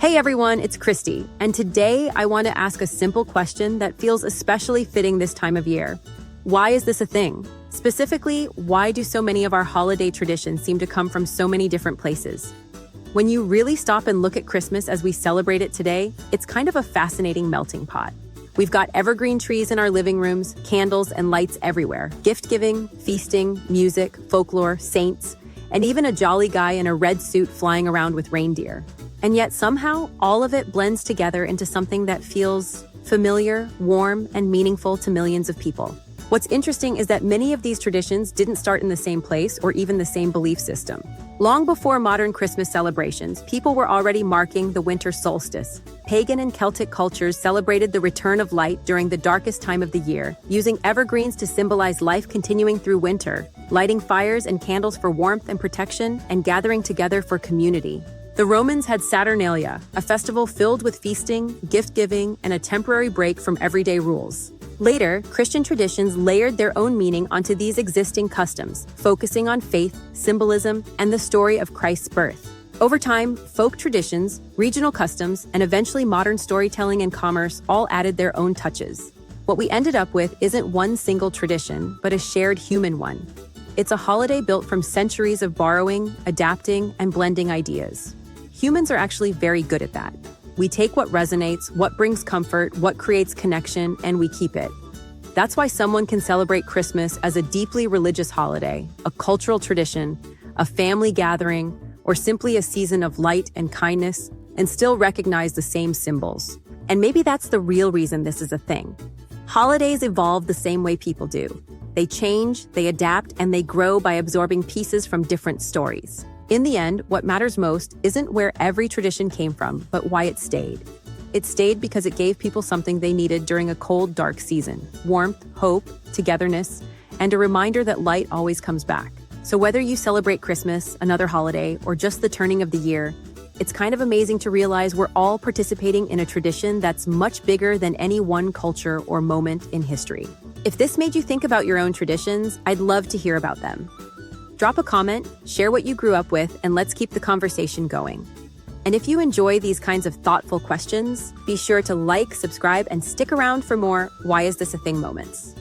Hey everyone, it's Christy, and today I want to ask a simple question that feels especially fitting this time of year. Why is this a thing? Specifically, why do so many of our holiday traditions seem to come from so many different places? When you really stop and look at Christmas as we celebrate it today, it's kind of a fascinating melting pot. We've got evergreen trees in our living rooms, candles and lights everywhere, gift-giving, feasting, music, folklore, saints, and even a jolly guy in a red suit flying around with reindeer. And yet somehow, all of it blends together into something that feels familiar, warm, and meaningful to millions of people. What's interesting is that many of these traditions didn't start in the same place or even the same belief system. Long before modern Christmas celebrations, people were already marking the winter solstice. Pagan and Celtic cultures celebrated the return of light during the darkest time of the year, using evergreens to symbolize life continuing through winter, lighting fires and candles for warmth and protection, and gathering together for community. The Romans had Saturnalia, a festival filled with feasting, gift-giving, and a temporary break from everyday rules. Later, Christian traditions layered their own meaning onto these existing customs, focusing on faith, symbolism, and the story of Christ's birth. Over time, folk traditions, regional customs, and eventually modern storytelling and commerce all added their own touches. What we ended up with isn't one single tradition, but a shared human one. It's a holiday built from centuries of borrowing, adapting, and blending ideas. Humans are actually very good at that. We take what resonates, what brings comfort, what creates connection, and we keep it. That's why someone can celebrate Christmas as a deeply religious holiday, a cultural tradition, a family gathering, or simply a season of light and kindness, and still recognize the same symbols. And maybe that's the real reason this is a thing. Holidays evolve the same way people do. They change, they adapt, and they grow by absorbing pieces from different stories. In the end, what matters most isn't where every tradition came from, but why it stayed. It stayed because it gave people something they needed during a cold, dark season: warmth, hope, togetherness, and a reminder that light always comes back. So whether you celebrate Christmas, another holiday, or just the turning of the year, it's kind of amazing to realize we're all participating in a tradition that's much bigger than any one culture or moment in history. If this made you think about your own traditions, I'd love to hear about them. Drop a comment, share what you grew up with, and let's keep the conversation going. And if you enjoy these kinds of thoughtful questions, be sure to like, subscribe, and stick around for more Why Is This a Thing moments.